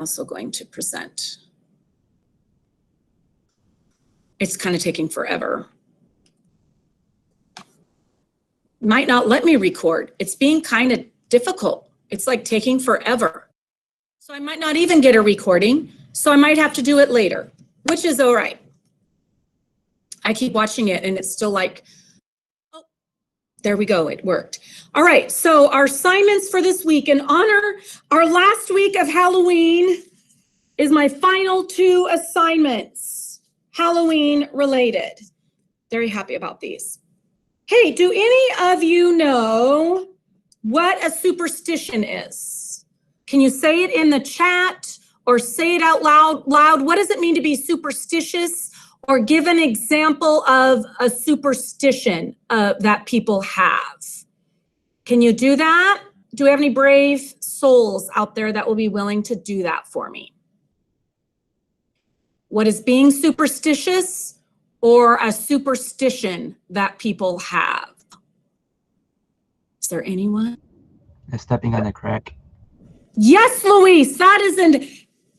also going to present. It's kind of taking forever. Might not let me record. It's being kind of difficult. It's like taking forever. So I might not even get a recording. So I might have to do it later, which is all right. I keep watching it and it's still like, oh, there we go, it worked. All right, so our assignments for this week, in honor, our last week of Halloween is my final 2 assignments, Halloween related. Very happy about these. Hey, do any of you know what a superstition is? Can you say it in the chat or say it out loud? What does it mean to be superstitious? Or give an example of a superstition that people have. Can you do that? Do we have any brave souls out there that will be willing to do that for me? What is being superstitious or a superstition that people have? Is there anyone? Stepping on a crack. Yes, Luis, that is an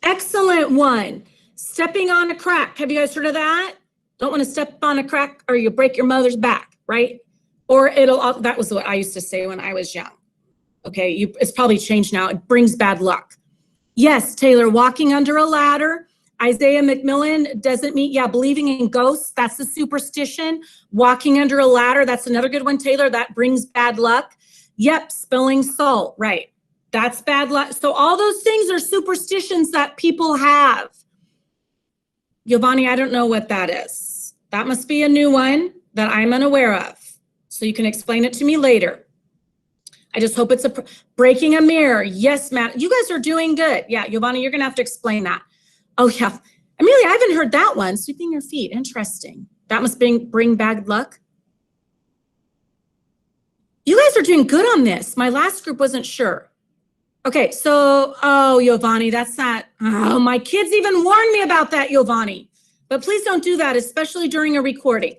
excellent one. Stepping on a crack. Have you guys heard of that? Don't want to step on a crack or you'll break your mother's back, right? Or that was what I used to say when I was young. Okay, it's probably changed now. It brings bad luck. Yes, Taylor, walking under a ladder. Isaiah McMillan doesn't mean, yeah, believing in ghosts, that's a superstition. Walking under a ladder, that's another good one, Taylor, that brings bad luck. Yep, spilling salt, right. That's bad luck. So all those things are superstitions that people have. Giovanni, I don't know what that is. That must be a new one that I'm unaware of. So you can explain it to me later. I just hope it's breaking a mirror. Yes, Matt, you guys are doing good. Yeah, Giovanni, you're gonna have to explain that. Oh yeah, Amelia, I haven't heard that one. Sweeping your feet, interesting. That must bring bad luck. You guys are doing good on this. My last group wasn't sure. Okay, so, oh, Giovanni, that's not, oh, my kids even warned me about that, Giovanni. But please don't do that, especially during a recording.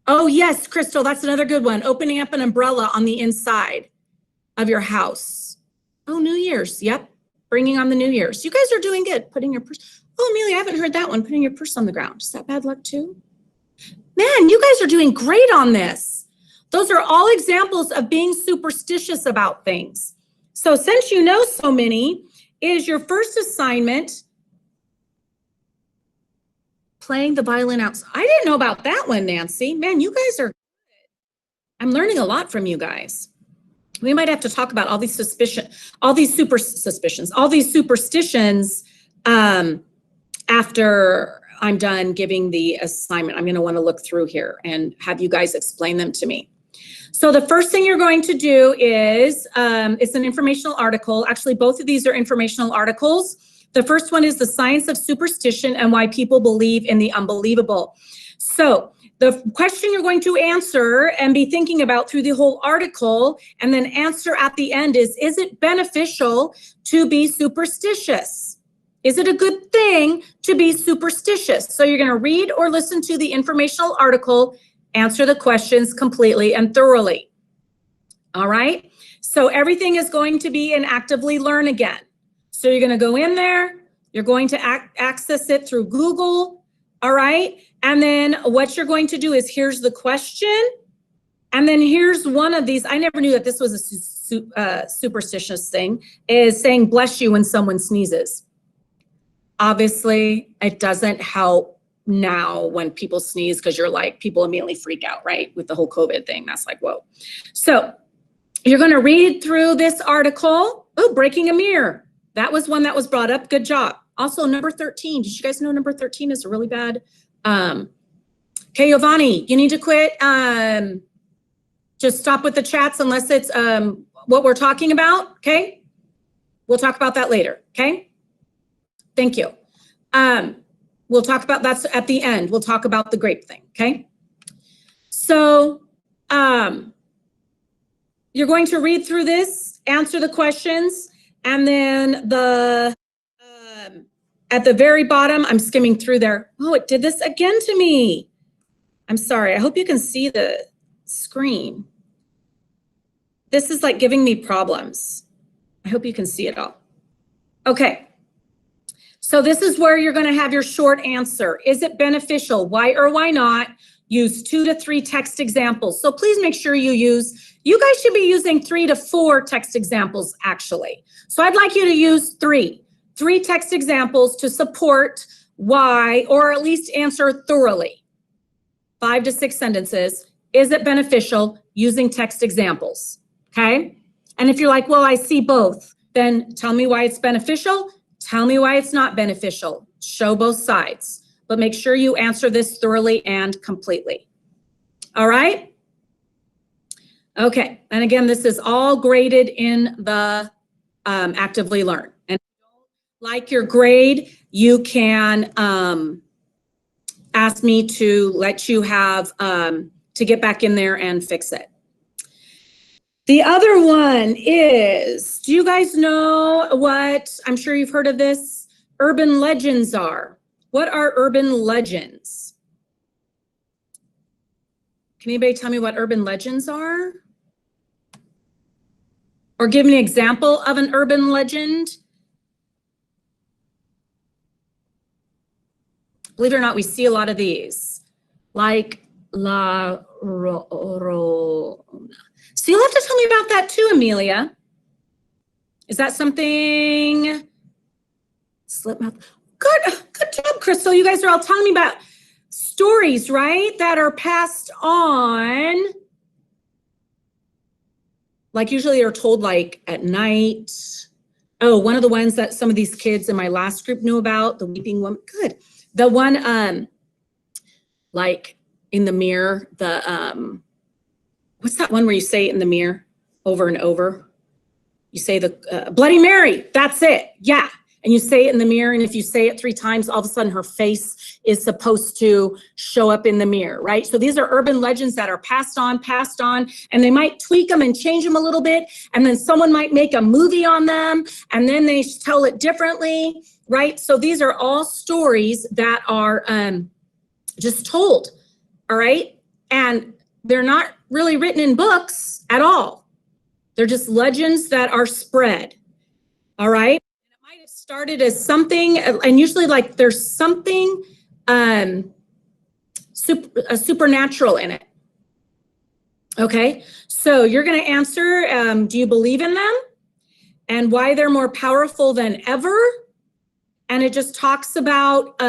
Oh, yes, Crystal, that's another good one. Opening up an umbrella on the inside of your house. Oh, New Year's, yep. Bringing on the New Year's. You guys are doing good. Putting your purse, oh, Amelia, I haven't heard that one. Putting your purse on the ground. Is that bad luck too? Man, you guys are doing great on this. Those are all examples of being superstitious about things. So since you know so many, is your first assignment playing the violin outside? I didn't know about that one, Nancy. Man, you guys are good. I'm learning a lot from you guys. We might have to talk about all these superstitions after I'm done giving the assignment. I'm going to want to look through here and have you guys explain them to me. So the first thing you're going to do is, it's an informational article. Actually, both of these are informational articles. The first one is The Science of Superstition and Why People Believe in the Unbelievable. So the question you're going to answer and be thinking about through the whole article and then answer at the end is it beneficial to be superstitious? Is it a good thing to be superstitious? So you're going to read or listen to the informational article, answer the questions completely and thoroughly. All right. So everything is going to be in actively learn again. So you're going to go in there. You're going to access it through Google. All right. And then what you're going to do is here's the question. And then here's one of these. I never knew that this was a superstitious thing, is saying bless you when someone sneezes. Obviously, it doesn't help now when people sneeze because you're like, people immediately freak out, right? With the whole COVID thing. That's like, whoa. So you're going to read through this article. Oh, breaking a mirror. That was one that was brought up. Good job. Also, number 13. Did you guys know number 13 is a really bad? Okay, Giovanni, you need to quit. Just stop with the chats unless it's what we're talking about. Okay. We'll talk about that later. Okay. Thank you. We'll talk about that at the end. We'll talk about the grape thing, okay? So you're going to read through this, answer the questions, and then at the very bottom, I'm skimming through there. Oh, it did this again to me. I'm sorry. I hope you can see the screen. This is like giving me problems. I hope you can see it all. Okay. So this is where you're going to have your short answer. Is it beneficial? Why or why not? Use 2 to 3 text examples. So please make sure you guys should be using 3 to 4 text examples actually. So I'd like you to use 3 text examples to support why, or at least answer thoroughly. 5 to 6 sentences. Is it beneficial using text examples? Okay. And if you're like, well, I see both, then tell me why it's beneficial. Tell me why it's not beneficial. Show both sides, but make sure you answer this thoroughly and completely. All right. Okay. And again, this is all graded in the Actively Learn. And if you don't like your grade, you can ask me to let you have, to get back in there and fix it. The other one is, do you guys know what, I'm sure you've heard of this, urban legends are? What are urban legends? Can anybody tell me what urban legends are? Or give me an example of an urban legend? Believe it or not, we see a lot of these, like La Llorona. So you'll have to tell me about that too, Amelia. Is that something? Slip mouth. Good job, Crystal. You guys are all telling me about stories, right? That are passed on. Like usually are told like at night. Oh, one of the ones that some of these kids in my last group knew about, the weeping woman. Good. The one, like in the mirror, the, what's that one where you say it in the mirror over and over? You say the Bloody Mary, that's it, yeah. And you say it in the mirror, and if you say it 3 times, all of a sudden her face is supposed to show up in the mirror, right? So these are urban legends that are passed on, and they might tweak them and change them a little bit, and then someone might make a movie on them, and then they tell it differently, right? So these are all stories that are just told, all right? And they're not really written in books at all. They're just legends that are spread, all right? It might have started as something, and usually like there's something supernatural in it, okay? So you're gonna answer, do you believe in them? And why they're more powerful than ever? And it just talks about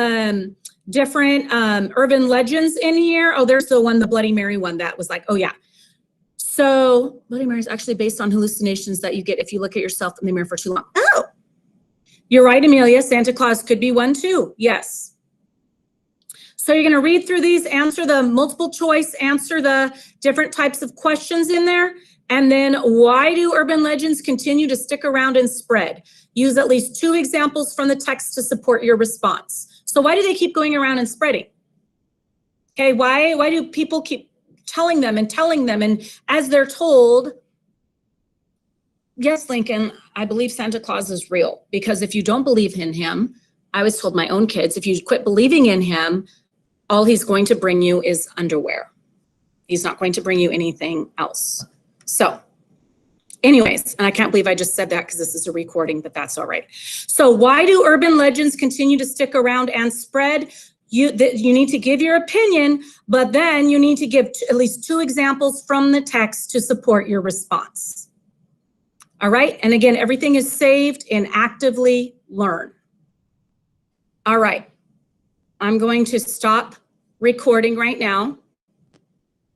different urban legends in here. Oh, there's the one, the Bloody Mary one that was like, oh yeah. So Bloody Mary is actually based on hallucinations that you get if you look at yourself in the mirror for too long. Oh, you're right, Amelia. Santa Claus could be one too. Yes. So you're gonna read through these, answer the multiple choice, answer the different types of questions in there. And then why do urban legends continue to stick around and spread? Use at least 2 examples from the text to support your response. So why do they keep going around and spreading? Okay, why do people keep telling them? And as they're told, yes, Lincoln, I believe Santa Claus is real. Because if you don't believe in him, I was told my own kids, if you quit believing in him, all he's going to bring you is underwear. He's not going to bring you anything else. So anyways, and I can't believe I just said that because this is a recording, but that's all right. So why do urban legends continue to stick around and spread? You need to give your opinion, but then you need to give at least 2 examples from the text to support your response. All right, and again, everything is saved in Actively Learn. All right, I'm going to stop recording right now.